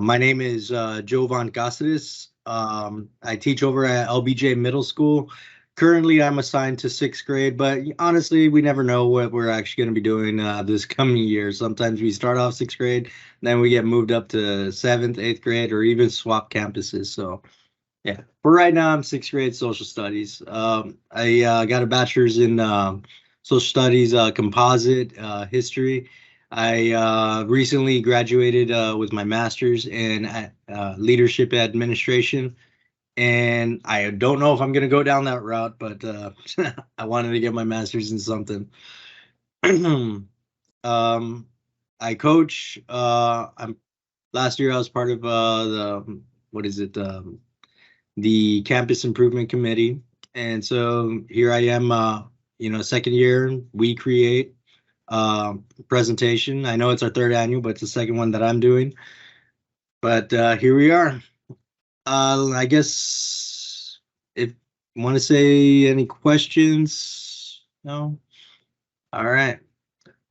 My name is Jovan Caceres. I teach over at LBJ Middle School. Currently, I'm assigned to sixth grade, but honestly, we never know what we're actually going to be doing this coming year. Sometimes we start off sixth grade, then we get moved up to seventh, eighth grade, or even swap campuses. So, yeah. For right now, I'm sixth grade social studies. I got a bachelor's in social studies, composite history. I recently graduated with my master's in leadership administration, and I don't know if I'm going to go down that route, but I wanted to get my master's in something. I coach. I'm last year I was part of the what is it? The campus improvement committee, and so here I am. Second year we create presentation. I know it's our third annual, but it's the second one that I'm doing. But here we are. I guess if you want to say any questions, no. All right.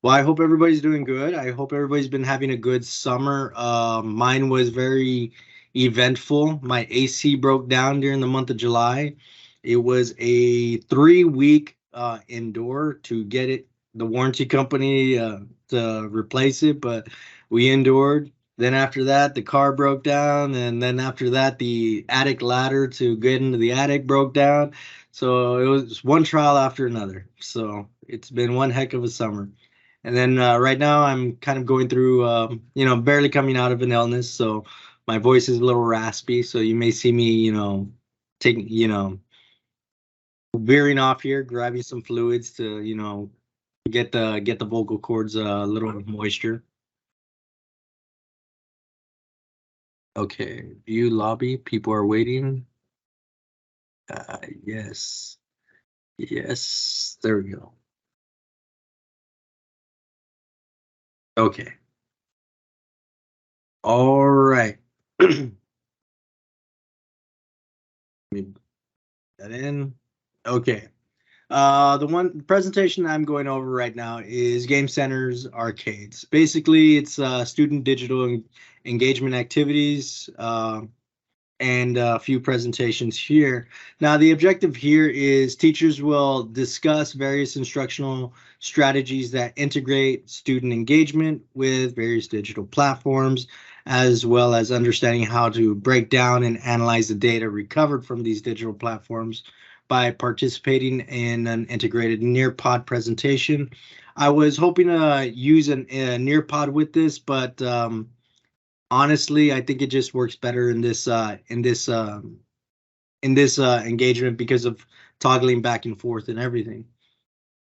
Well, I hope everybody's doing good. I hope everybody's been having a good summer. Mine was very eventful. My AC broke down during the month of July. It was a 3-week indoor to get it, the warranty company to replace it, but we endured. Then after that, the car broke down, and then after that, the attic ladder to get into the attic broke down. So it was one trial after another. So it's been one heck of a summer. And then right now I'm kind of going through, barely coming out of an illness. So my voice is a little raspy. So you may see me, taking, veering off here, grabbing some fluids to, get the vocal cords a little moisture. Okay, view lobby. People are waiting. Yes. Yes. There we go. Okay. All right. Let me put that in. Okay. The one presentation I'm going over right now is Game Center's Arcades. Basically, it's student digital engagement activities and a few presentations here. Now, the objective here is teachers will discuss various instructional strategies that integrate student engagement with various digital platforms, as well as understanding how to break down and analyze the data recovered from these digital platforms by participating in an integrated Nearpod presentation. I was hoping to use a Nearpod with this, but honestly, I think it just works better in this engagement because of toggling back and forth and everything.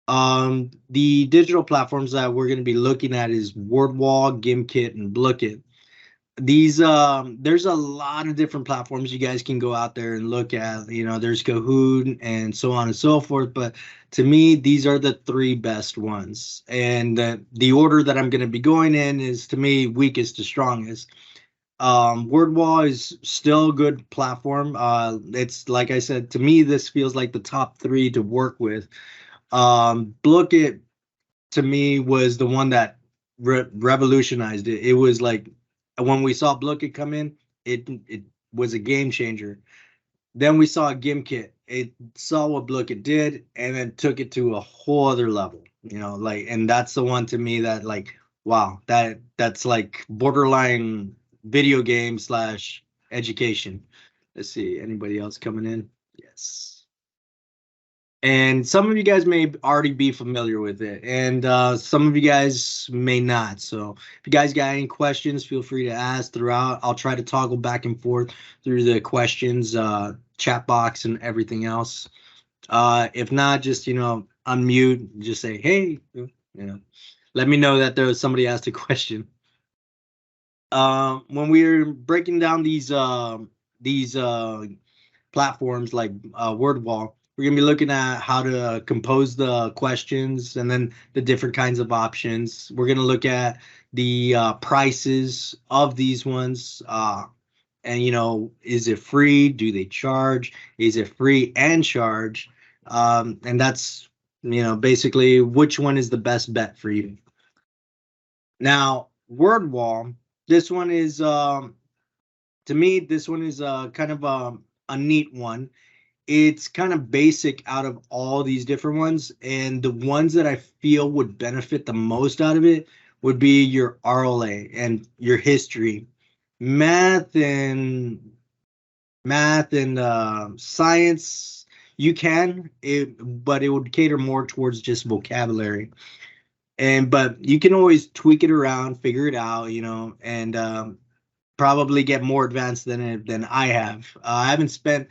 The digital platforms that we're going to be looking at is Wordwall, Gimkit, and Blooket. These there's a lot of different platforms you guys can go out there and look at. There's Kahoot and so on and so forth, but to me these are the 3 best ones, and the order that I'm going to be going in is, to me, weakest to strongest. Wordwall is still a good platform. It's, like I said, to me this feels like the top 3 to work with. Blooket, to me, was the one that revolutionized it. It was like, when we saw Blooket come in, it was a game changer. Then we saw Gimkit. It saw what Blooket did and then took it to a whole other level. And that's the one, to me, that, like, wow, that's like borderline video game / education. Let's see, anybody else coming in? Yes. And some of you guys may already be familiar with it, and some of you guys may not. So if you guys got any questions, feel free to ask throughout. I'll try to toggle back and forth through the questions, chat box, and everything else. If not, just, unmute, just say, hey, let me know that somebody asked a question. When we're breaking down these platforms like Wordwall, we're going to be looking at how to compose the questions and then the different kinds of options. We're going to look at the prices of these ones. And, is it free? Do they charge? Is it free and charge? And that's, basically which one is the best bet for you. Now, Wordwall, this one is to me, this one is kind of a neat one. It's kind of basic out of all these different ones, and the ones that I feel would benefit the most out of it would be your RLA and your history. Math and science, you can it, but it would cater more towards just vocabulary. And but you can always tweak it around, figure it out, and probably get more advanced than I have. I haven't spent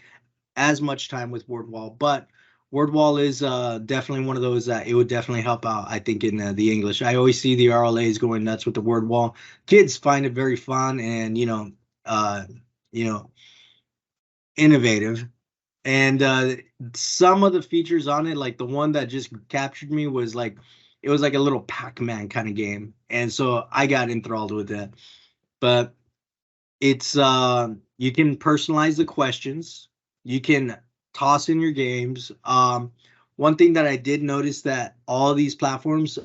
as much time with Wordwall, but Wordwall is definitely one of those that it would definitely help out. I think in the English, I always see the RLAs going nuts with the Wordwall. Kids find it very fun and you know, innovative. And some of the features on it, like the one that just captured me, was like it was like a little Pac-Man kind of game, and so I got enthralled with it. But it's you can personalize the questions. You can toss in your games. One thing that I did notice that all these platforms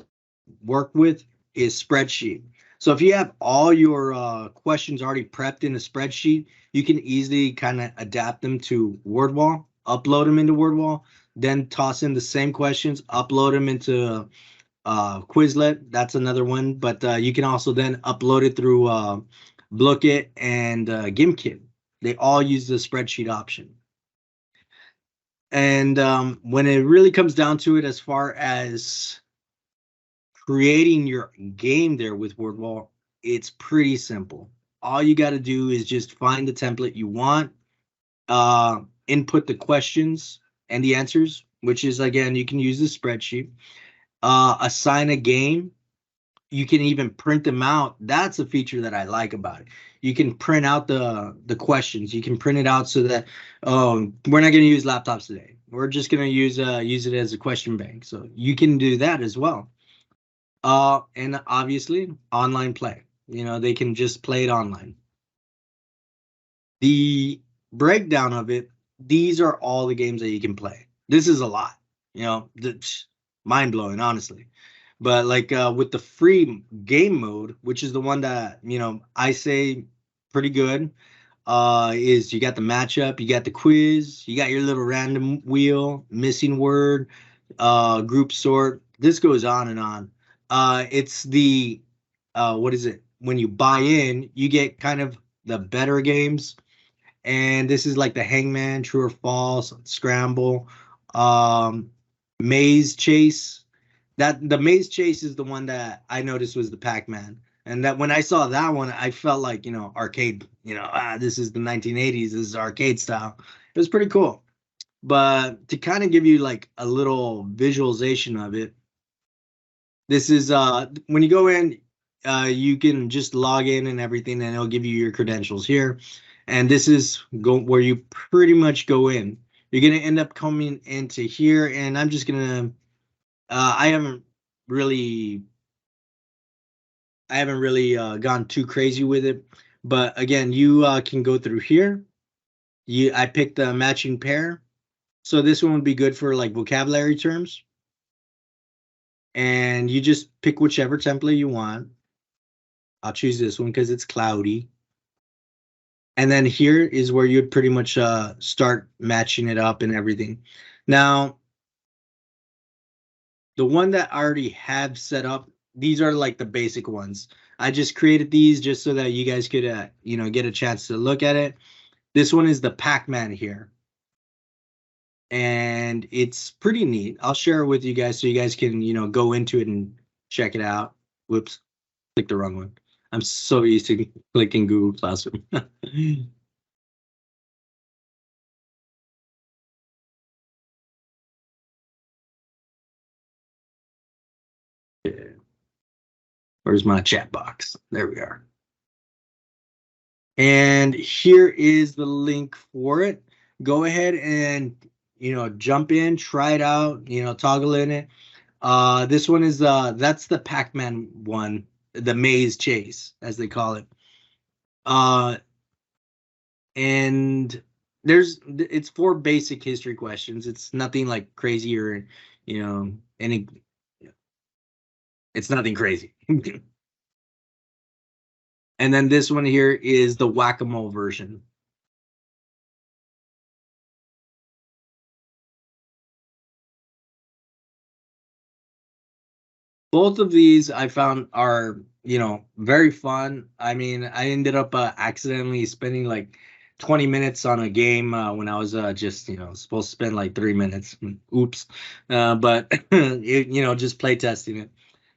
work with is spreadsheet. So if you have all your questions already prepped in a spreadsheet, you can easily kind of adapt them to Wordwall, upload them into Wordwall, then toss in the same questions, upload them into Quizlet. That's another one, but you can also then upload it through Blooket and Gimkit. They all use the spreadsheet option. And when it really comes down to it, as far as creating your game there with Wordwall, it's pretty simple. All you got to do is just find the template you want, input the questions and the answers, which is, again, you can use the spreadsheet, assign a game. You can even print them out. That's a feature that I like about it. You can print out the questions. You can print it out so that we're not going to use laptops today. We're just going to use it as a question bank. So you can do that as well. And obviously online play. They can just play it online. The breakdown of it, these are all the games that you can play. This is a lot. Mind blowing, honestly. But like with the free game mode, which is the one that I say pretty good, is you got the matchup, you got the quiz, you got your little random wheel, missing word, group sort. This goes on and on. It's the what is it? When you buy in, you get kind of the better games, and this is like the Hangman, True or False, Scramble, um, Maze Chase. That the Maze Chase is the one that I noticed was the Pac-Man, and that when I saw that one, I felt like arcade. This is the 1980s. This is arcade style. It was pretty cool. But to kind of give you like a little visualization of it, this is when you go in, you can just log in and everything, and it'll give you your credentials here. And this is where you pretty much go in. You're gonna end up coming into here, and I'm just gonna. I haven't really, gone too crazy with it, but again, you can go through here. I picked the matching pair, so this one would be good for like vocabulary terms. And you just pick whichever template you want. I'll choose this one because it's cloudy. And then here is where you'd pretty much start matching it up and everything. Now, the one that I already have set up, these are like the basic ones. I just created these just so that you guys could, get a chance to look at it. This one is the Pac-Man here. And it's pretty neat. I'll share it with you guys so you guys can, go into it and check it out. Whoops, clicked the wrong one. I'm so used to clicking Google Classroom. Yeah. Where's my chat box? There we are. And here is the link for it. Go ahead and jump in, try it out, toggle in it. This one is that's the Pac-Man one, the maze chase, as they call it. And it's 4 basic history questions. It's nothing like crazy or any. It's nothing crazy. And then this one here is the whack-a-mole version. Both of these I found are, very fun. I mean, I ended up accidentally spending like 20 minutes on a game when I was just, supposed to spend like 3 minutes. Oops. But just play testing it.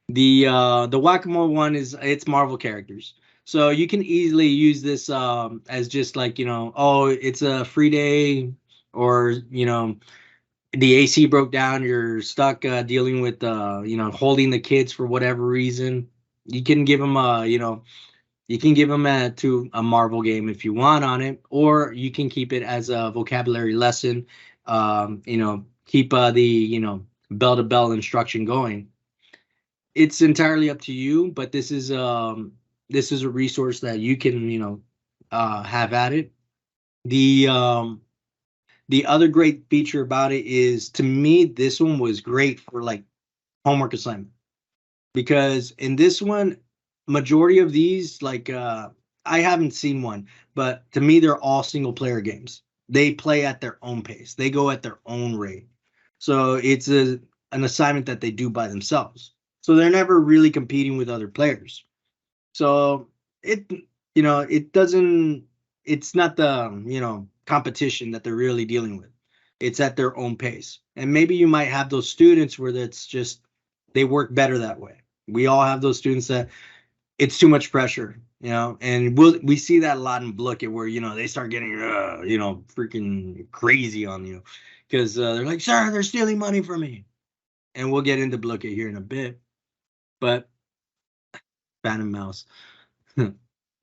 The whack-a-mole one it's Marvel characters. So you can easily use this as just like, oh, it's a free day, or, the AC broke down, you're stuck dealing with holding the kids for whatever reason. You can give them you can give them to a Marvel game if you want on it, or you can keep it as a vocabulary lesson. Keep the bell to bell instruction going. It's entirely up to you, but this is a resource that you can have at it. The other great feature about it is, to me, this one was great for like homework assignment, because in this one, majority of these, like I haven't seen one, but to me they're all single player games. They play at their own pace. They go at their own rate. So it's an assignment that they do by themselves. So they're never really competing with other players. So it it doesn't it's not the competition that they're really dealing with. It's at their own pace. And maybe you might have those students where that's just they work better that way. We all have those students that it's too much pressure, and we see that a lot in Blooket, where they start getting freaking crazy on you, because they're like, sir, they're stealing money from me. And we'll get into Blooket here in a bit, but Phantom Mouse.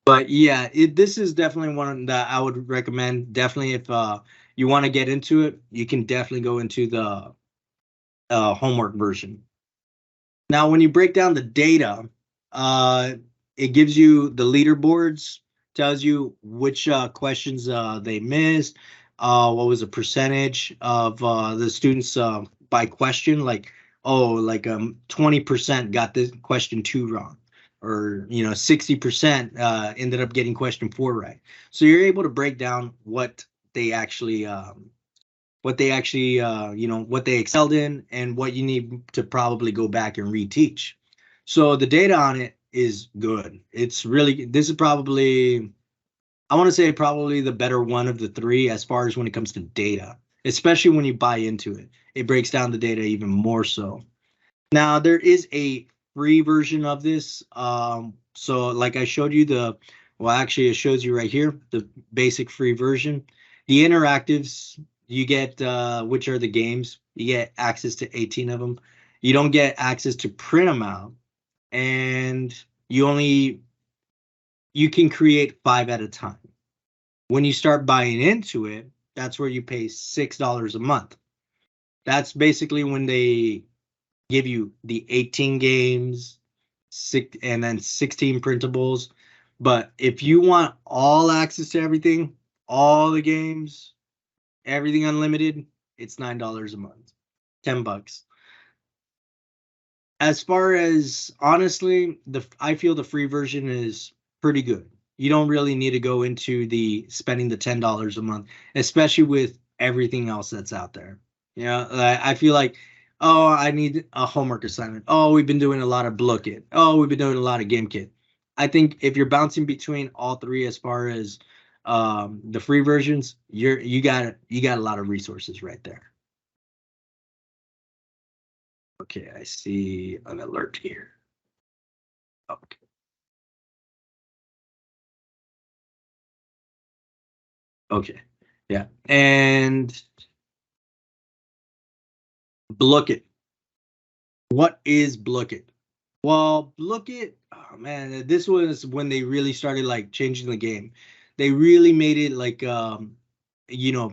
But yeah, this is definitely one that I would recommend. Definitely, if you want to get into it, you can definitely go into the homework version. Now, when you break down the data, it gives you the leaderboards, tells you which questions they missed, what was the percentage of the students by question, like, oh, like 20% got this question 2 wrong, or 60% ended up getting question 4 right. So you're able to break down they actually what they actually what they excelled in, and what you need to probably go back and reteach. So the data on it is good. It's really, this is probably, I want to say, probably the better one of the three as far as when it comes to data, especially when you buy into it. It breaks down the data even more so. Now there is a free version of this. So like I showed you well, actually it shows you right here, the basic free version. The interactives, you get, which are the games, you get access to 18 of them. You don't get access to print them out, and you can create 5 at a time. When you start buying into it, that's where you pay $6 a month. That's basically when they give you the 18 games, and then 16 printables. But if you want all access to everything, all the games, everything unlimited, it's $9 a month, $10. As far as, honestly, I feel the free version is pretty good. You don't really need to go into the spending the $10 a month, especially with everything else that's out there. I feel like, oh, I need a homework assignment. Oh, we've been doing a lot of Blooket. Oh, we've been doing a lot of GameKit. I think if you're bouncing between all three as far as the free versions, you got a lot of resources right there. Okay, I see an alert here. Okay. Okay. Yeah. And Blooket. What is Blooket? Well, Blooket, oh man, this was when they really started like changing the game. They really made it like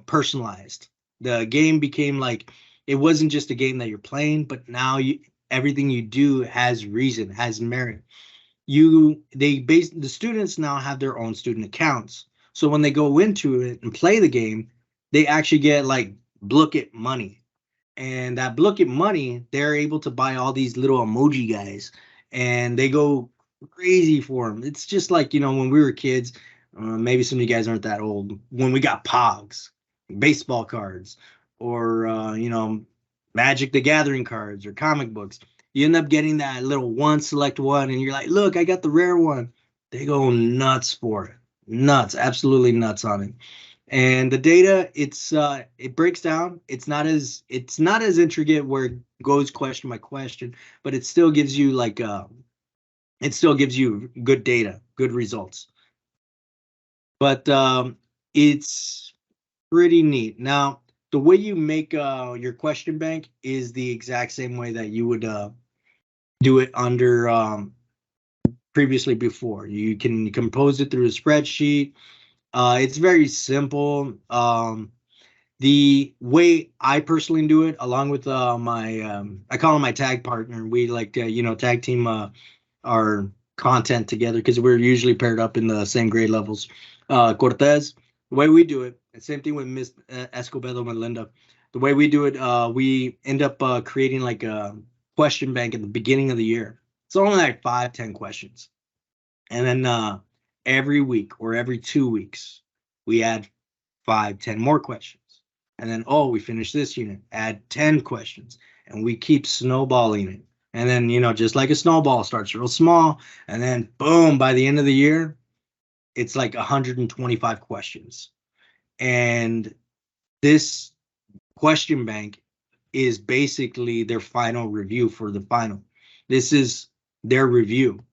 personalized. The game became like, it wasn't just a game that you're playing, but now everything you do has reason, has merit. The students now have their own student accounts. So when they go into it and play the game, they actually get like Blooket money. And that Blooket money, they're able to buy all these little emoji guys, and they go crazy for them. It's just like, when we were kids, maybe some of you guys aren't that old, when we got Pogs, baseball cards, or, Magic the Gathering cards or comic books. You end up getting that little one select one, and you're like, look, I got the rare one. They go nuts for it. Nuts, absolutely nuts on it. And the data, it breaks down. It's not as intricate where it goes question by question, but it still gives you good data, good results. But it's pretty neat. Now, the way you make your question bank is the exact same way that you would do it under previously before. You can compose it through a spreadsheet. It's very simple. The way I personally do it, along with my, I call him my tag partner. We like to, tag team our content together because we're usually paired up in the same grade levels. Cortez, the way we do it, and same thing with Miss Escobedo Melinda. The way we do it, we end up creating like a question bank at the beginning of the year. It's only like 5, 10 questions. And then every week or every 2 weeks, we add 5, 10 more questions. And then, oh, we finish this unit, add 10 questions, and we keep snowballing it. And then, just like a snowball, starts real small, and then boom, by the end of the year, it's like 125 questions. And this question bank is basically their final review for the final. This is their review.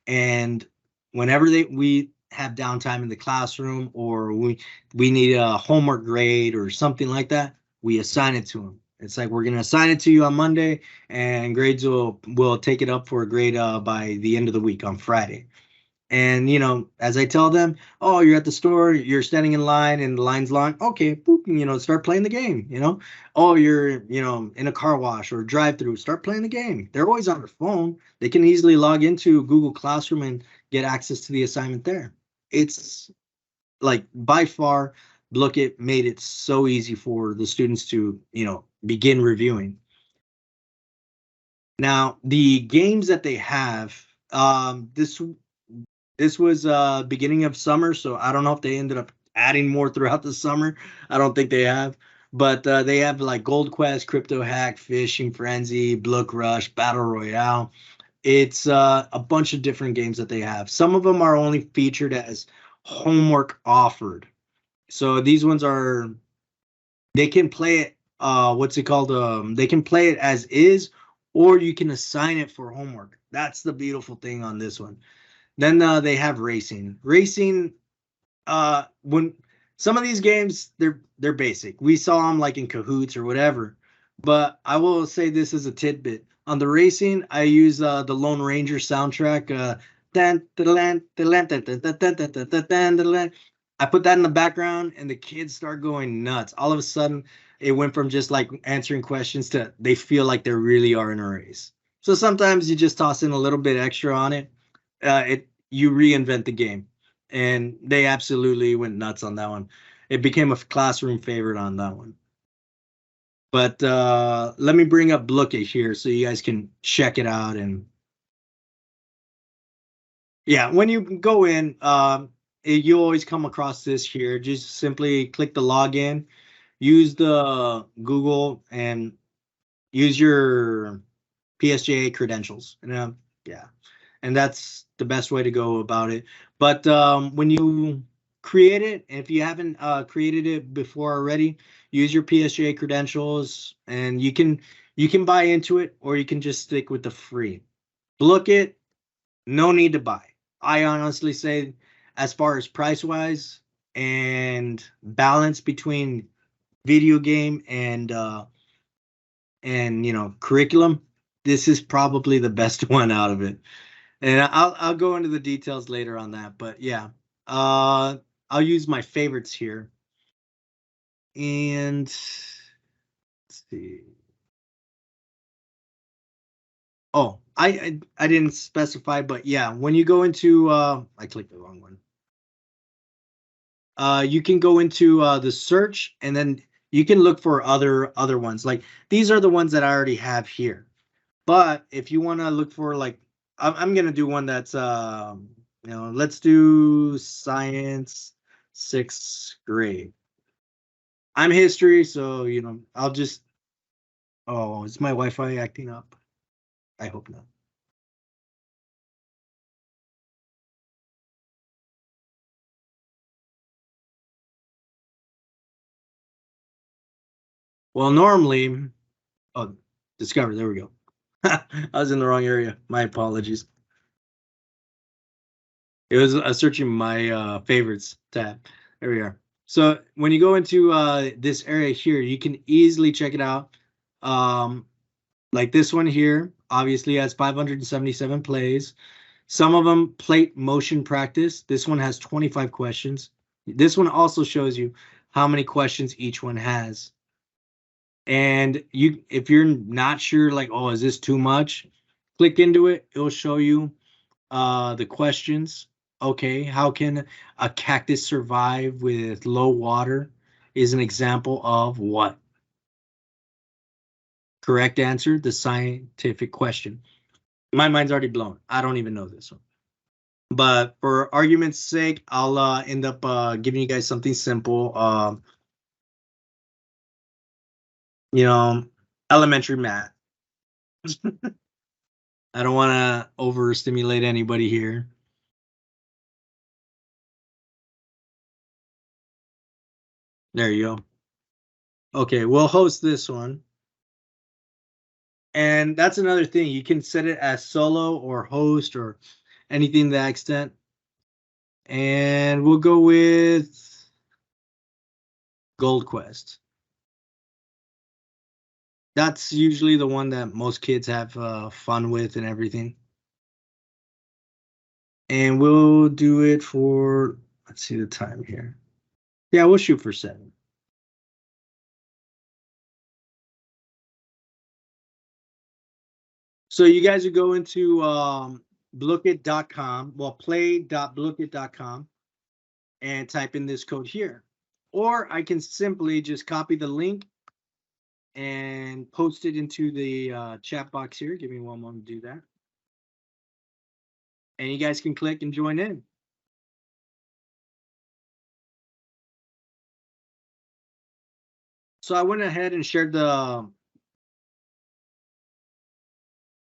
And whenever we have downtime in the classroom, or we need a homework grade or something like that, we assign it to them. It's like, we're going to assign it to you on Monday, and grades will take it up for a grade by the end of the week on Friday. And, as I tell them, oh, you're at the store, you're standing in line and the line's long. Okay, boop, start playing the game, Oh, you're, in a car wash or drive through, start playing the game. They're always on their phone. They can easily log into Google Classroom and get access to the assignment there. It's like, by far, Blooket made it so easy for the students to, begin reviewing. Now, the games that they have, this was beginning of summer, so I don't know if they ended up adding more throughout the summer. I don't think they have. But they have like Gold Quest, Crypto Hack, Fishing Frenzy, Blook Rush, Battle Royale. It's a bunch of different games that they have. Some of them are only featured as homework offered. So these ones they can play it, what's it called? They can play it as is, or you can assign it for homework. That's the beautiful thing on this one. Then they have racing. Racing, when some of these games, they're basic. We saw them like in Kahoots or whatever. But I will say this as a tidbit. On the racing, I use the Lone Ranger soundtrack. I put that in the background, and the kids start going nuts. All of a sudden, it went from just like answering questions to they feel like they really are in a race. So sometimes you just toss in a little bit extra on it. You reinvent the game, and they absolutely went nuts on that one. It became a classroom favorite on that one. But let me bring up Blooket here so you guys can check it out. And yeah, when you go in, you always come across this here. Just simply click the login, use the Google, and use your PSJA credentials. And yeah, and that's the best way to go about it. But when you create it, and if you haven't created it before already, use your PSJA credentials, and you can buy into it, or you can just stick with the free. Blooket, no need to buy. I honestly say, as far as price wise and balance between video game and curriculum, this is probably the best one out of it. And I'll go into the details later on that. But yeah, I'll use my favorites here. And let's see. Oh, I didn't specify, but yeah, when you go into I clicked the wrong one. You can go into the search, and then you can look for other ones. Like, these are the ones that I already have here. But if you want to look for like I'm gonna do one that's let's do science 6th grade. I'm history, so I'll just. Oh, is my Wi-Fi acting up? I hope not. Well, normally, oh, discover. There we go. I was in the wrong area. My apologies. It was searching my favorites tab. There we are. So when you go into this area here, you can easily check it out. Like this one here, obviously has 577 plays. Some of them plate motion practice. This one has 25 questions. This one also shows you how many questions each one has. And if you're not sure, like, oh, is this too much? Click into it. It'll show you the questions. Okay, how can a cactus survive with low water? Is an example of what? Correct answer, the scientific question. My mind's already blown. I don't even know this one. But for argument's sake, I'll end up giving you guys something simple. You know, elementary math. I don't want to overstimulate anybody here. There you go. Okay, we'll host this one. And that's another thing. You can set it as solo or host or anything to that extent. And we'll go with Gold Quest. That's usually the one that most kids have fun with and everything. And we'll do it for, let's see the time here. Yeah, we'll shoot for 7. So you guys would go into Blookit.com, well, play.blookit.com, and type in this code here. Or I can simply just copy the link and post it into the chat box here. Give me one moment to do that. And you guys can click and join in. So I went ahead and shared the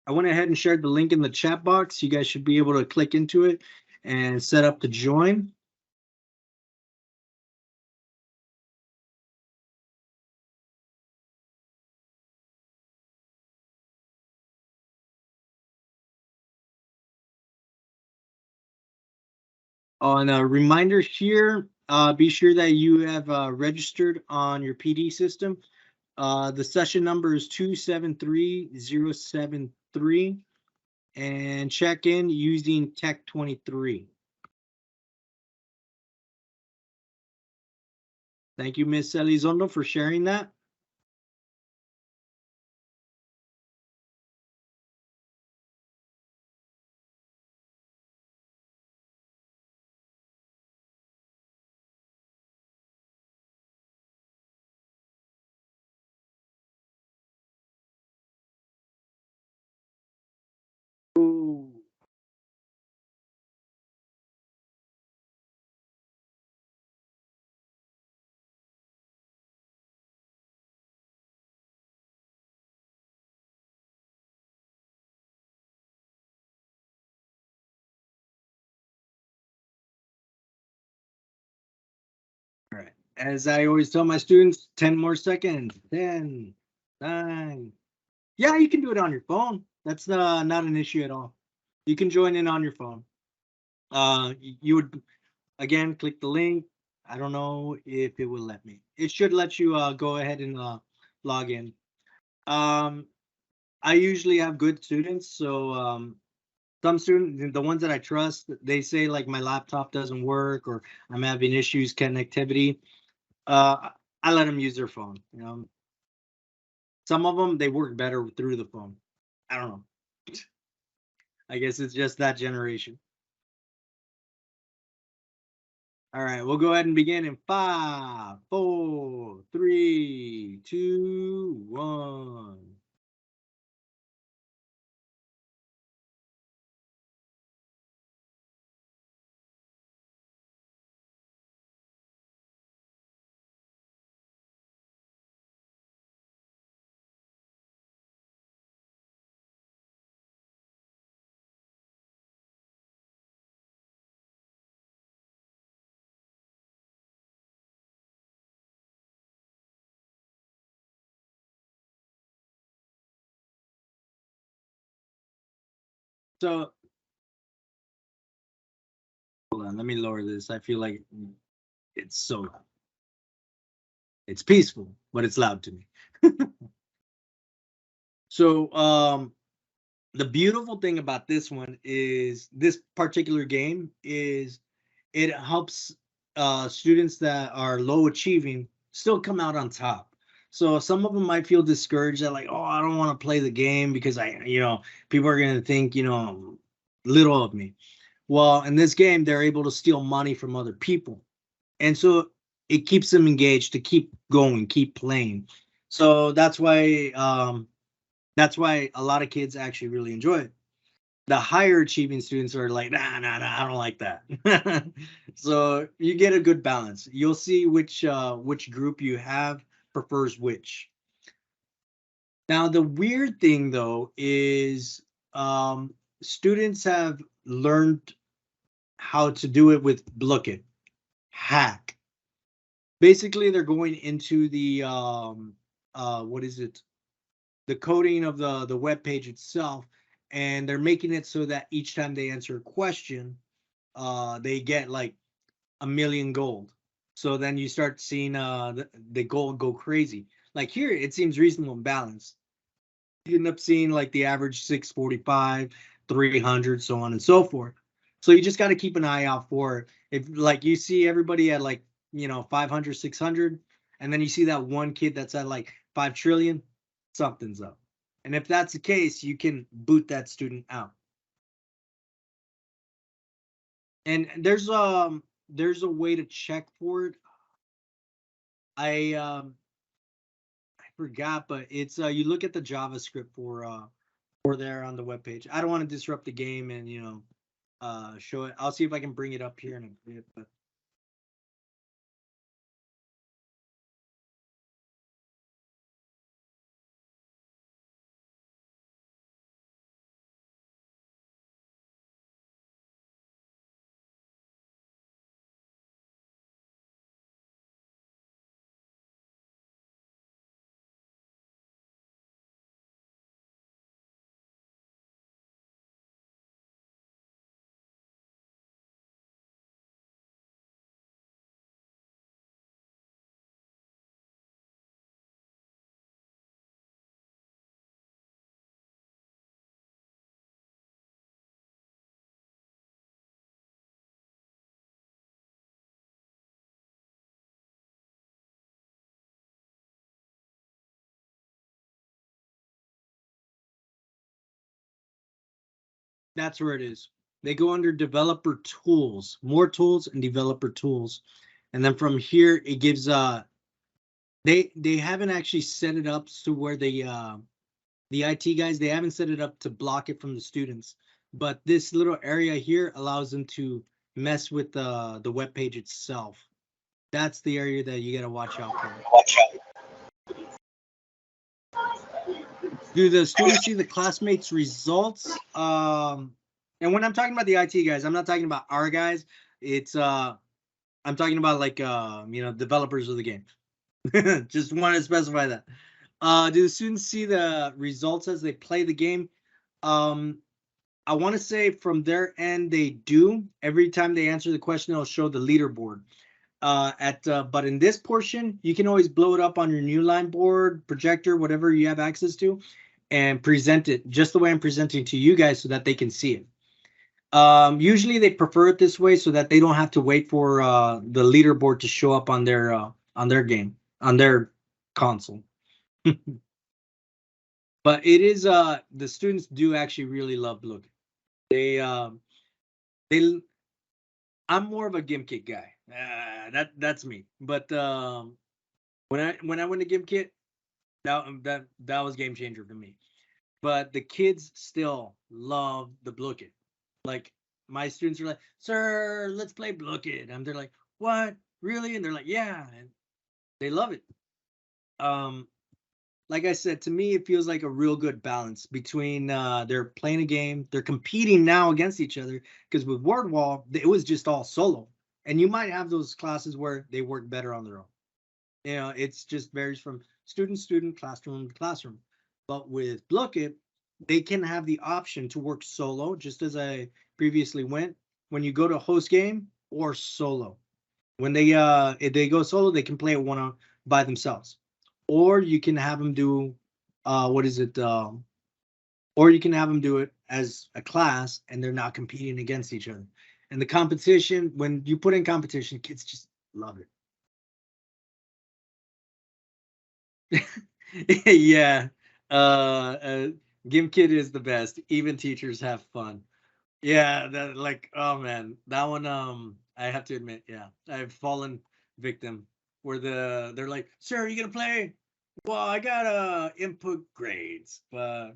link in the chat box. You guys should be able to click into it and set up to join. On a reminder here, be sure that you have registered on your PD system. The session number is 273073, and check in using Tech23. Thank you, Ms. Elizondo, for sharing that. Ooh. All right. As I always tell my students, 10 more seconds. 10, 9. Yeah, you can do it on your phone. That's not an issue at all. You can join in on your phone. You would, again, click the link. I don't know if it will let me. It should let you go ahead and log in. I usually have good students, so some students, the ones that I trust, they say like my laptop doesn't work or I'm having issues connectivity. I let them use their phone. Some of them they work better through the phone. I don't know. I guess it's just that generation. All right, we'll go ahead and begin in 5, 4, 3, 2, 1. So hold on, let me lower this. I feel like it's so it's peaceful, but it's loud to me. So the beautiful thing about this one is this particular game is it helps students that are low achieving still come out on top. So some of them might feel discouraged that like, oh, I don't want to play the game because people are going to think, little of me. Well, in this game, they're able to steal money from other people. And so it keeps them engaged to keep going, keep playing. So that's why a lot of kids actually really enjoy it. The higher achieving students are like, nah, I don't like that. So you get a good balance. You'll see which group you have prefers which. Now the weird thing though is students have learned how to do it with Blooket hack. Basically, they're going into the what is it? The coding of the web page itself, and they're making it so that each time they answer a question, they get like a million gold. So then you start seeing the gold go crazy. Like here, it seems reasonable and balanced. You end up seeing like the average 645, 300, so on and so forth. So you just got to keep an eye out for it. If like you see everybody at like 500, 600, and then you see that one kid that's at like 5 trillion, something's up. And if that's the case, you can boot that student out. And there's a way to check for it. I forgot, but it's you look at the JavaScript for there on the web page. I don't want to disrupt the game and show it. I'll see if I can bring it up here in a bit, but that's where it is. They go under developer tools, more tools and developer tools. And then from here it gives they haven't actually set it up to where the IT guys, they haven't set it up to block it from the students. But this little area here allows them to mess with the web page itself. That's the area that you got to watch out for. Do the students see the classmates' results? And when I'm talking about the IT guys, I'm not talking about our guys. It's I'm talking about like developers of the game. Just want to specify that. Do the students see the results as they play the game? I want to say from their end they do. Every time they answer the question, it'll show the leaderboard. But in this portion, you can always blow it up on your new line board, projector, whatever you have access to, and present it just the way I'm presenting to you guys so that they can see it. Usually they prefer it this way so that they don't have to wait for the leaderboard to show up on their game, on their console. But it is the students do actually really love Blooket. They I'm more of a Gimkit guy. That's me. But when I went to Gimkit, that was game changer for me. But the kids still love the Blooket. Like my students are like, "Sir, let's play Blooket," and they're like, "What? Really?" And they're like, "Yeah," and they love it. Like I said, to me, it feels like a real good balance between they're playing a game, they're competing now against each other. Because with Wordwall, it was just all solo, and you might have those classes where they work better on their own. It's just varies from student, classroom to classroom. But with Blooket, they can have the option to work solo, just as I previously went. When you go to host game or solo, when they if they go solo, they can play it one on by themselves, or you can have them do what is it? Or you can have them do it as a class, and they're not competing against each other. And the competition, when you put in competition, kids just love it. Yeah, Gimkit is the best. Even teachers have fun. Yeah, that like, oh man, that one. I have to admit, yeah, I've fallen victim where they're like, "Sir, are you gonna play?" Well, I got input grades, but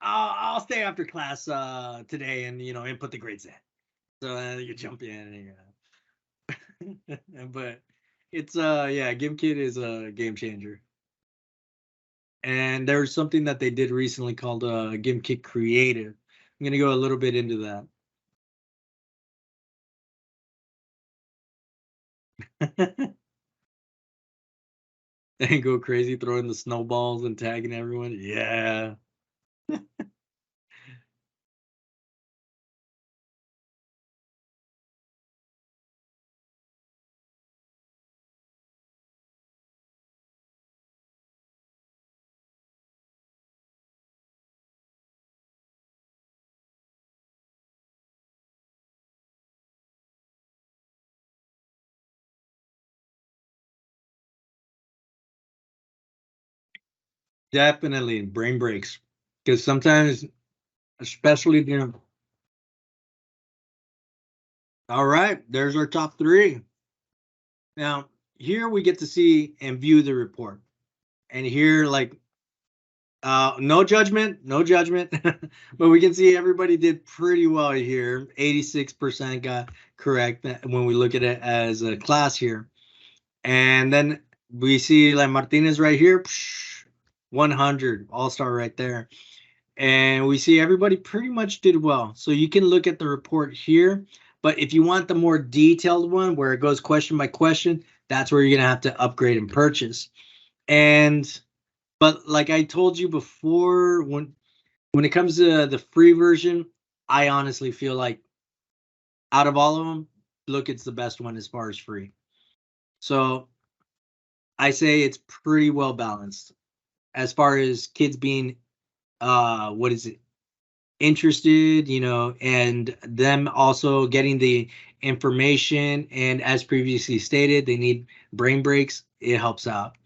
I'll stay after class today and input the grades in. So you jump in and but it's yeah, Gimkit is a game changer. And there's something that they did recently called GameKit Creative. I'm gonna go a little bit into that. And go crazy throwing the snowballs and tagging everyone. Yeah. Definitely brain breaks. Because sometimes, especially all right, there's our top three. Now, here we get to see and view the report. And here, like, no judgment, no judgment. But we can see everybody did pretty well here. 86% got correct when we look at it as a class here. And then we see like Martinez right here, 100 all-star right there. And we see everybody pretty much did well. So you can look at the report here, but if you want the more detailed one where it goes question by question, that's where you're going to have to upgrade and purchase. And but like I told you before, when it comes to the free version, I honestly feel like out of all of them, look, it's the best one as far as free. So I say it's pretty well balanced as far as kids being what is it, interested, and them also getting the information, and as previously stated, they need brain breaks. It helps out.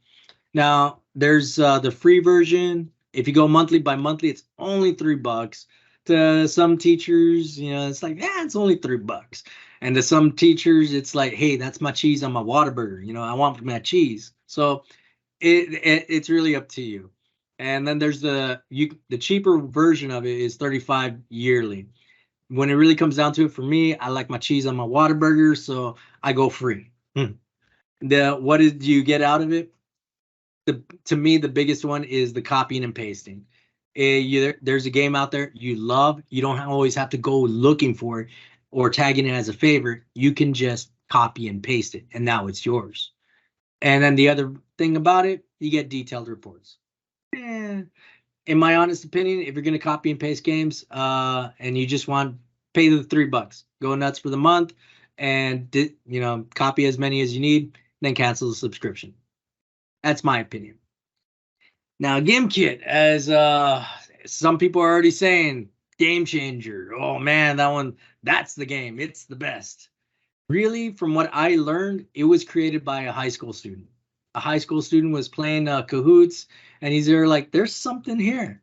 Now there's the free version. If you go monthly by monthly, it's only $3. To some teachers, it's like, yeah, it's only $3. And to some teachers, it's like, hey, that's my cheese on my Whataburger. I want my cheese. So it's really up to you. And then there's the cheaper version of it is 35 yearly. When it really comes down to it, for me, I like my cheese on my Whataburger, so I go free. The what did you get out of it? To me, the biggest one is the copying and pasting. There's a game out there you love. You don't always have to go looking for it or tagging it as a favorite. You can just copy and paste it, and now it's yours. And then the other thing about it, you get detailed reports. Eh, in my honest opinion, if you're going to copy and paste games, and you just want pay the $3, go nuts for the month, and copy as many as you need, then cancel the subscription. That's my opinion. Now, Gimkit, as some people are already saying, game changer. Oh man, that's the game. It's the best. Really, from what I learned, it was created by a high school student. A high school student was playing Cahoots, and he's there like, there's something here.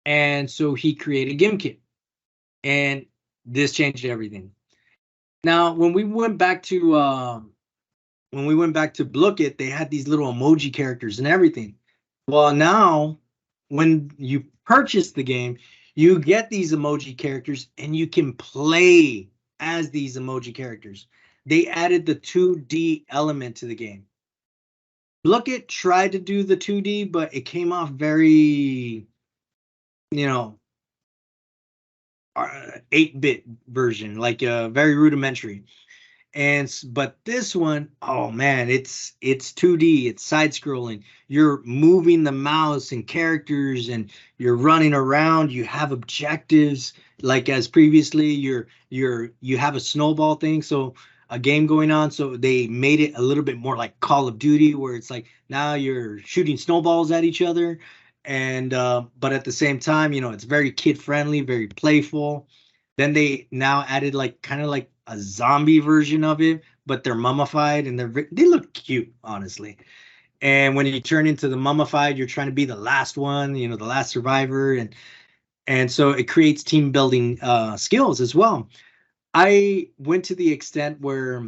And so he created Gimkit, and this changed everything. Now, when we went back to Blooket, they had these little emoji characters and everything. Well, now when you purchase the game, you get these emoji characters and you can play as these emoji characters. They added the 2D element to the game. Blooket tried to do the 2D, but it came off very, you know, 8-bit version, like very rudimentary. But this one, oh man, it's 2D, it's side scrolling. You're moving the mouse and characters and you're running around, you have objectives like as previously you have a snowball thing, so a game going on, so they made it a little bit more like Call of Duty where it's like now you're shooting snowballs at each other and but at the same time, it's very kid friendly, very playful. Then they now added like kind of like a zombie version of it, but they're mummified and they look cute, honestly. And when you turn into the mummified, you're trying to be the last one, the last survivor, and so it creates team building skills as well. I went to the extent where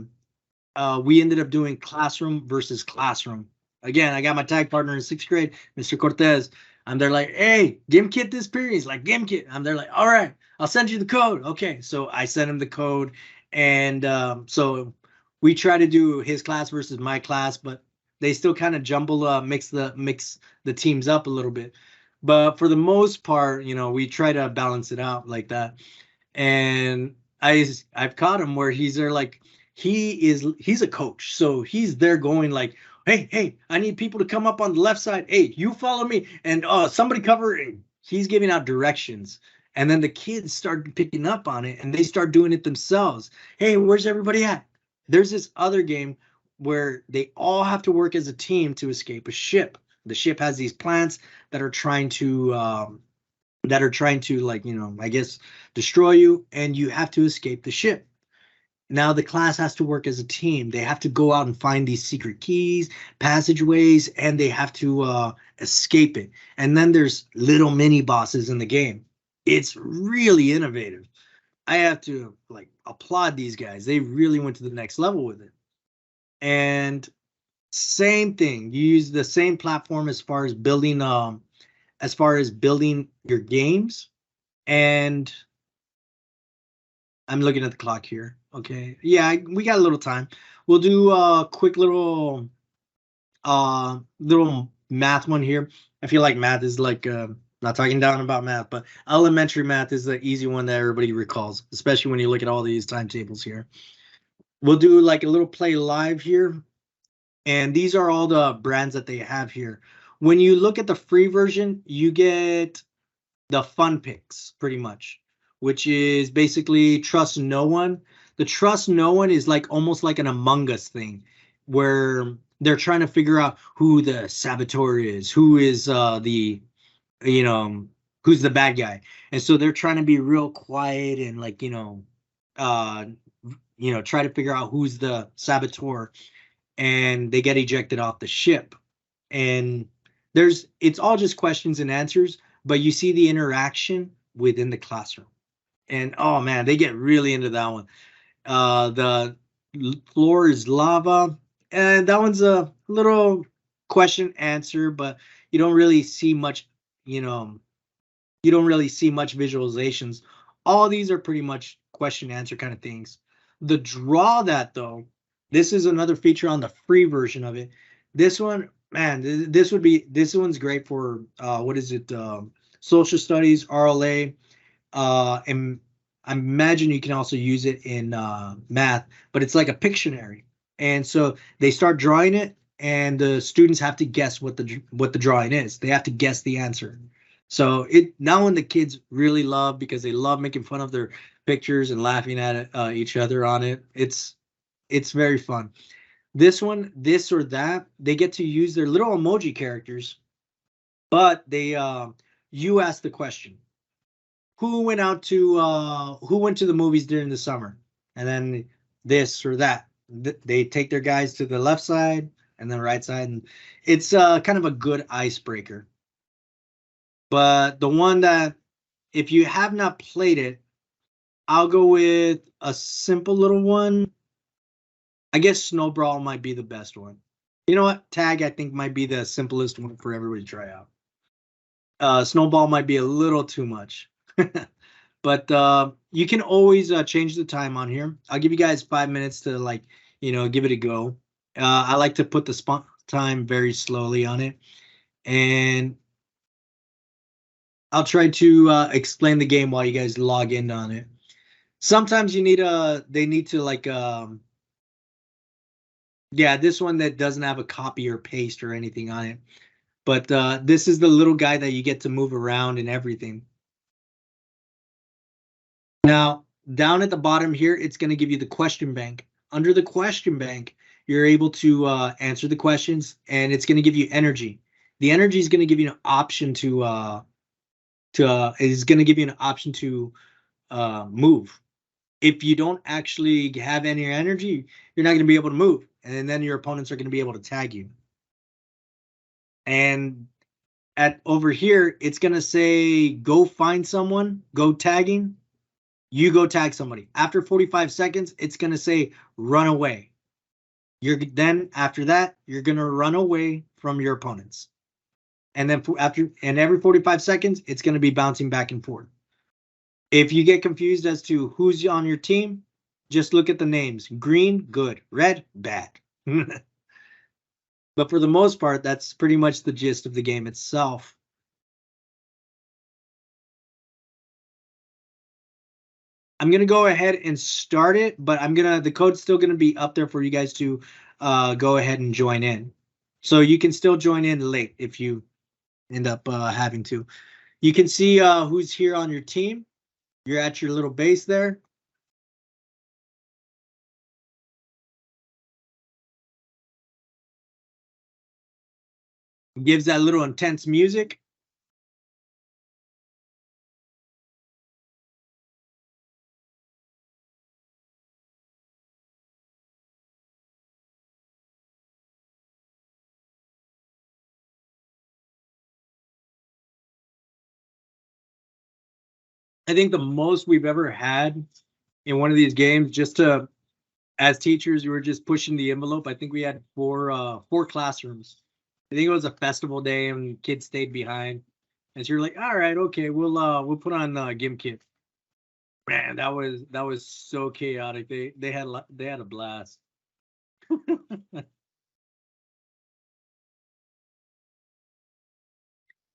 we ended up doing classroom versus classroom. Again, I got my tag partner in sixth grade, Mr. Cortez. I'm there like, hey, Gimkit this period. He's like, Gimkit. I'm there like, all right, I'll send you the code. Okay, so I sent him the code, and so we try to do his class versus my class, but they still kind of jumble, mix the teams up a little bit. But for the most part, we try to balance it out like that. And I've caught him where he's there like he's a coach, so he's there going like, hey, I need people to come up on the left side. Hey, you follow me, and somebody cover it. He's giving out directions, and then the kids start picking up on it, and they start doing it themselves. Hey, where's everybody at? There's this other game where they all have to work as a team to escape a ship. The ship has these plants that are trying to like I guess destroy you, and you have to escape the ship. Now the class has to work as a team. They have to go out and find these secret keys, passageways, and they have to escape it. And then there's little mini bosses in the game. It's really innovative. I have to like applaud these guys. They really went to the next level with it. And same thing, you use the same platform as far as building your games. And I'm looking at the clock here. Okay. Yeah, we got a little time. We'll do a quick little math one here. I feel like math is like not talking down about math, but elementary math is the easy one that everybody recalls, especially when you look at all these timetables here. We'll do like a little play live here. And these are all the brands that they have here. When you look at the free version, you get the fun picks pretty much, which is basically trust no one. The trust no one is like almost like an Among Us thing where they're trying to figure out who the saboteur is, who is you know who's the bad guy. And so they're trying to be real quiet and like uh try to figure out who's the saboteur, and they get ejected off the ship. And it's all just questions and answers, but you see the interaction within the classroom. And oh man, they get really into that one. The floor is lava, and that one's a little question answer, but you don't really see much, you know, you don't really see much visualizations. All these are pretty much question answer kind of things. The draw that though, this is another feature on the free version of it. This one, man, this one's great for what is it? Social studies, RLA, and I imagine you can also use it in math, but it's like a Pictionary. And so they start drawing it, and the students have to guess what the drawing is. They have to guess the answer. So it now when the kids really love, because they love making fun of their pictures and laughing at it, each other on it. It's very fun. This one, this or that, they get to use their little emoji characters, but they you ask the question. Who went to the movies during the summer? And then this or that. They take their guys to the left side and the right side, and it's kind of a good icebreaker. But the one that, if you have not played it, I'll go with a simple little one. I guess Snowball might be the best one. You know what? Tag, I think, might be the simplest one for everybody to try out. Snowball might be a little too much. But you can always change the time on here. I'll give you guys 5 minutes to give it a go. I like to put the time very slowly on it. And I'll try to explain the game while you guys log in on it. Sometimes they need to Yeah, this one that doesn't have a copy or paste or anything on it. But this is the little guy that you get to move around and everything. Now, down at the bottom here, it's going to give you the question bank. Under the question bank, you're able to answer the questions, and it's going to give you energy. The energy is going to give you an option is going to give you an option to move. If you don't actually have any energy, you're not going to be able to move, and then your opponents are going to be able to tag you. And at over here, it's going to say go find someone, go tagging. You go tag somebody. After 45 seconds, it's going to say run away. Then after that, you're going to run away from your opponents. And then every 45 seconds, it's going to be bouncing back and forth. If you get confused as to who's on your team, just look at the names. Green, good. Red, bad. But for the most part, that's pretty much the gist of the game itself. I'm gonna go ahead and start it, but the code's still gonna be up there for you guys to go ahead and join in. So you can still join in late if you end up having to. You can see who's here on your team. You're at your little base there. It gives that little intense music. I think the most we've ever had in one of these games, just to as teachers, we were just pushing the envelope. I think we had four classrooms. I think it was a festival day and kids stayed behind. And so you're like, all right, okay, we'll put on Gimkit. Man, that was so chaotic. They had a blast.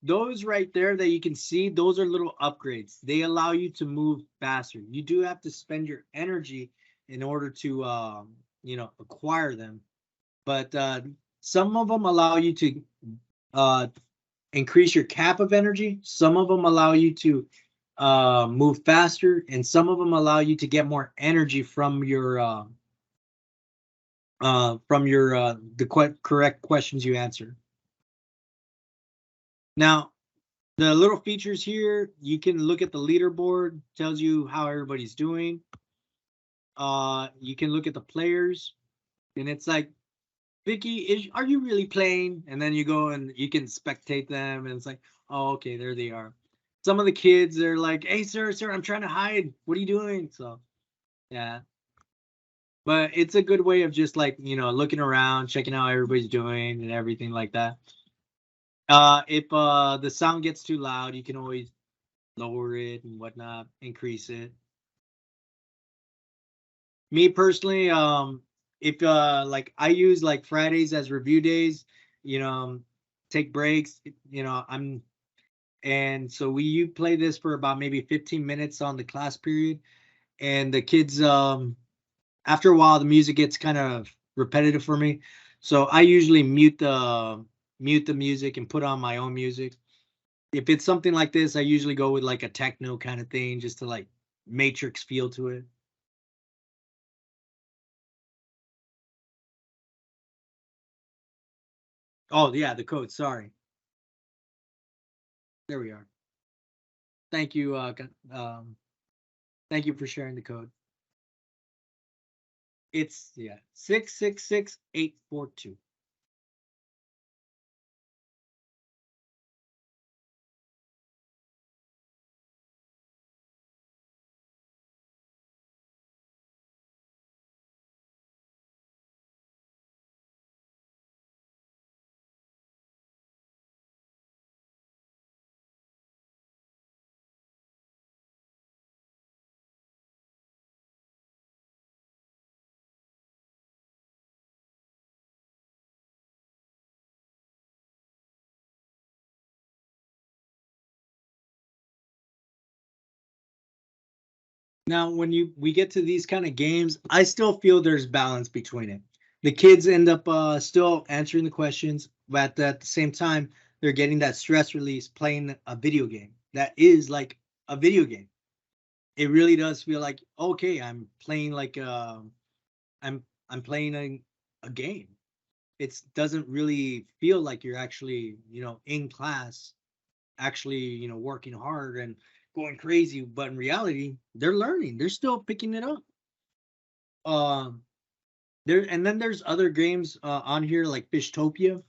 Those right there that you can see, those are little upgrades. They allow you to move faster. You do have to spend your energy in order to acquire them. But some of them allow you to uh, increase your cap of energy. Some of them allow you to move faster, and some of them allow you to get more energy from the correct questions you answer. Now, the little features here, you can look at the leaderboard, tells you how everybody's doing. You can look at the players, and it's like, Vicky, are you really playing? And then you go and you can spectate them, and it's like, oh, okay, there they are. Some of the kids are like, hey, sir, I'm trying to hide. What are you doing? So, yeah. But it's a good way of just like, looking around, checking how everybody's doing and everything like that. If the sound gets too loud, you can always lower it and whatnot, increase it. Me personally, if like I use like Fridays as review days, take breaks, and so you play this for about maybe 15 minutes on the class period, and the kids after a while the music gets kind of repetitive for me, so I usually mute the music and put on my own music. If it's something like this, I usually go with like a techno kind of thing just to like matrix feel to it. Oh yeah, the code, sorry. There we are. Thank you, thank you for sharing the code. It's 666-842. Now, when we get to these kind of games, I still feel there's balance between it. the kids end up still answering the questions, but at the same time, they're getting that stress release playing a video game that is like a video game. It really does feel like, okay, I'm playing like I'm playing a game. It doesn't really feel like you're actually, in class, actually, working hard and going crazy. But in reality, they're learning. They're still picking it up. There and then there's other games on here like Fishtopia.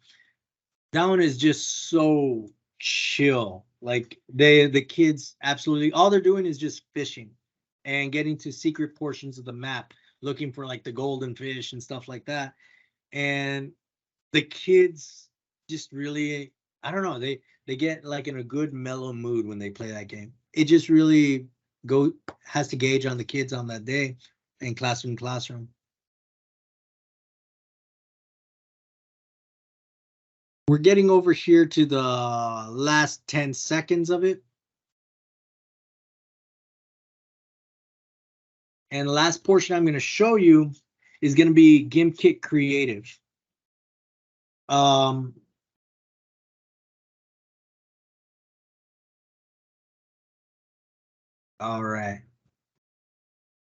That one is just so chill. Like the kids absolutely all they're doing is just fishing and getting to secret portions of the map, looking for like the golden fish and stuff like that. And the kids just really, I don't know, they get like in a good mellow mood when they play that game. It just really has to gauge on the kids on that day in classroom. We're getting over here to the last 10 seconds of it. And the last portion I'm going to show you is going to be GameKit Creative. All right.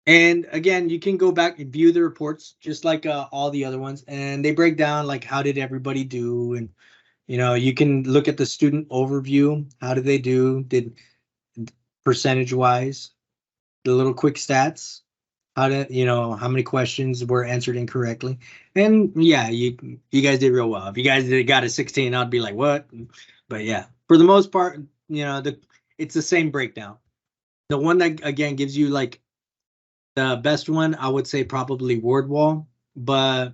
And again, you can go back and view the reports just like all the other ones, and they break down like how did everybody do, and you can look at the student overview. How did they do? Did percentage wise, the little quick stats. How many questions were answered incorrectly? And yeah, you guys did real well. If you guys got a 16, I'd be like, what? But yeah, for the most part, it's the same breakdown. The one that again gives you like the best one, I would say probably Wordwall, but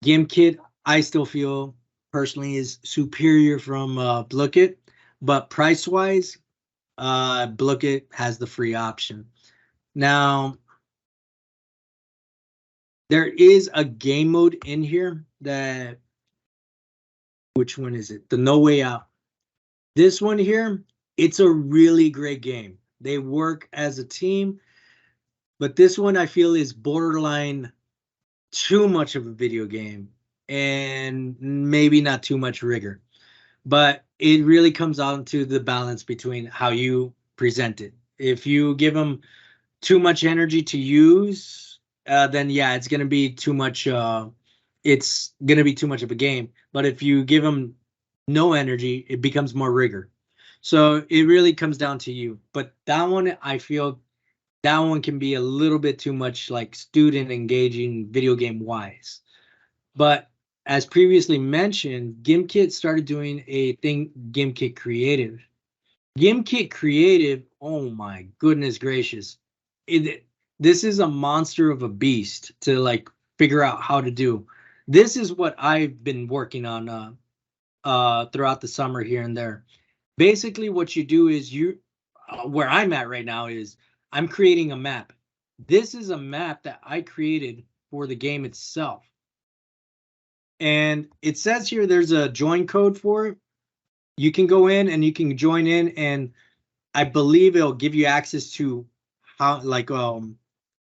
Gimkit, I still feel personally is superior from Blooket, but price wise, Blooket has the free option. Now, there is a game mode in here which one is it? The No Way Out. This one here, it's a really great game. They work as a team, but this one I feel is borderline too much of a video game and maybe not too much rigor. But it really comes down to the balance between how you present it. If you give them too much energy to use, then yeah, it's going to be too much. It's going to be too much of a game. But if you give them no energy, it becomes more rigor. So it really comes down to you. But that one, I feel that one can be a little bit too much like student engaging video game wise. But as previously mentioned, Gimkit started doing a thing, Gimkit Creative. Gimkit Creative, oh my goodness gracious. This is a monster of a beast to like figure out how to do. This is what I've been working on throughout the summer here and there. Basically what you do is where I'm at right now is I'm creating a map. This is a map that I created for the game itself. And it says here there's a join code for it. You can go in and you can join in, and I believe it'll give you access to how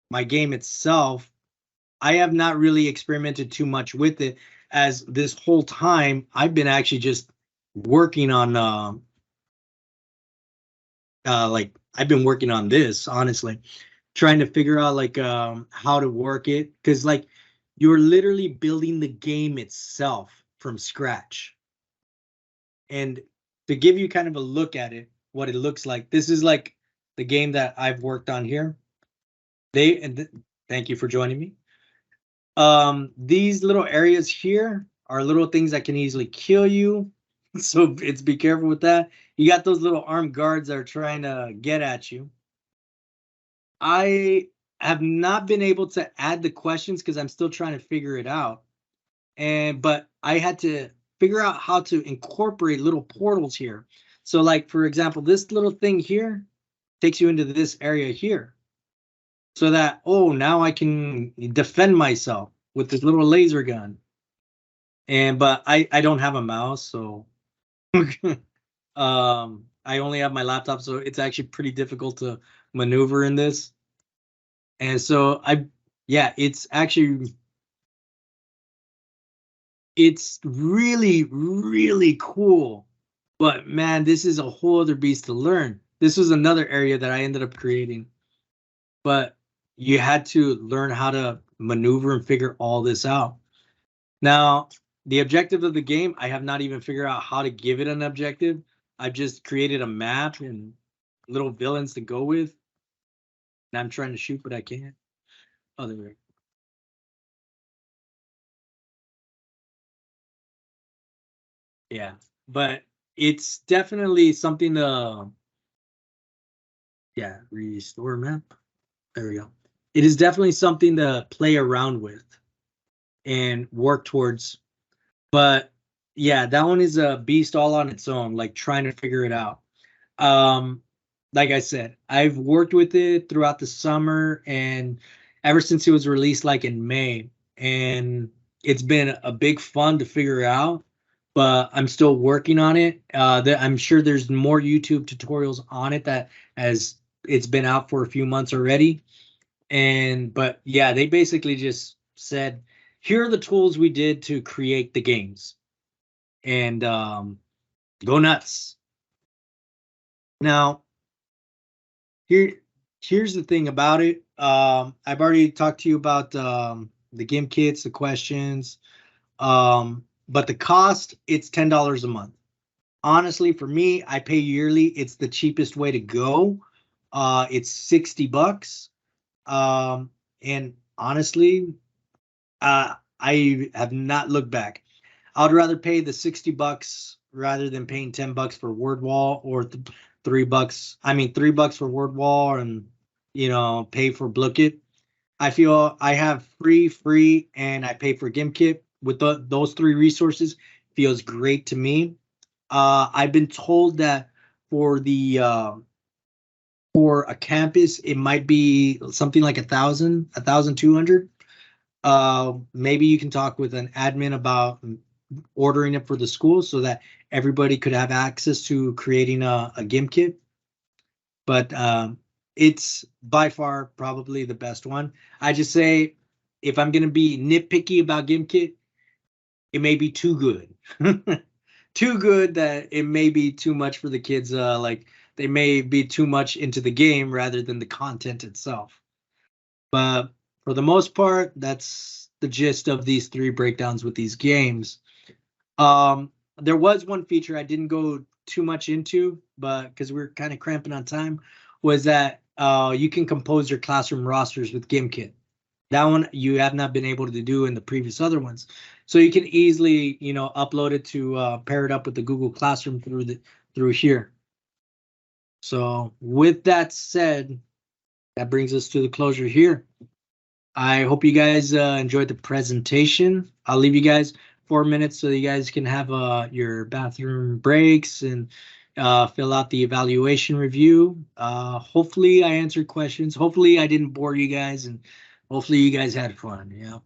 my game itself. I have not really experimented too much with it, as this whole time I've been actually just working on I've been working on this, honestly, trying to figure out like how to work it, because like you're literally building the game itself from scratch. And to give you kind of a look at it, what it looks like, this is like the game that I've worked on here. Thank you for joining me. These little areas here are little things that can easily kill you. So it's be careful with that. You got those little armed guards that are trying to get at you. I have not been able to add the questions because I'm still trying to figure it out. But I had to figure out how to incorporate little portals here. So like, for example, this little thing here takes you into this area here. So that, oh, now I can defend myself with this little laser gun. But I don't have a mouse, so I only have my laptop, so it's actually pretty difficult to maneuver in this. And so it's actually It's really, really cool. But man, this is a whole other beast to learn. This was another area that I ended up creating. But you had to learn how to maneuver and figure all this out. Now, the objective of the game, I have not even figured out how to give it an objective. I've just created a map and little villains to go with. And I'm trying to shoot, but I can't. Oh, there we go. Yeah, but it's definitely something to, yeah, restore map. There we go. It is definitely something to play around with and work towards. But yeah, that one is a beast all on its own, like trying to figure it out. Um, like I said, I've worked with it throughout the summer and ever since it was released, like in May, and it's been a big fun to figure out. But I'm still working on it. I'm sure there's more YouTube tutorials on it that as it's been out for a few months already. And but yeah, they basically just said, here are the tools we did to create the games, and go nuts. Now, here's the thing about it. I've already talked to you about the Gimkits, the questions, but the cost, it's $10 a month. Honestly, for me, I pay yearly. It's the cheapest way to go. It's $60. And honestly, I have not looked back. I'd rather pay the $60 rather than paying $10 for Wordwall or $3. I mean, $3 for Wordwall and pay for Blooket. I feel I have free, and I pay for Gimkit with those three resources. Feels great to me. I've been told that for the for a campus, it might be something like 1,200. Maybe you can talk with an admin about ordering it for the school so that everybody could have access to creating a Gimkit. But it's by far probably the best one. I just say, if I'm going to be nitpicky about Gimkit, it may be too good. Too good that it may be too much for the kids. Like they may be too much into the game rather than the content itself. But for the most part, that's the gist of these three breakdowns with these games. There was one feature I didn't go too much into, but because we're kind of cramping on time, was that you can compose your classroom rosters with Gimkit. That one you have not been able to do in the previous other ones. So you can easily, upload it to pair it up with the Google Classroom through here. So with that said, that brings us to the closure here. I hope you guys enjoyed the presentation. I'll leave you guys 4 minutes so you guys can have your bathroom breaks and fill out the evaluation review. Hopefully I answered questions. Hopefully I didn't bore you guys, and hopefully you guys had fun. Yeah.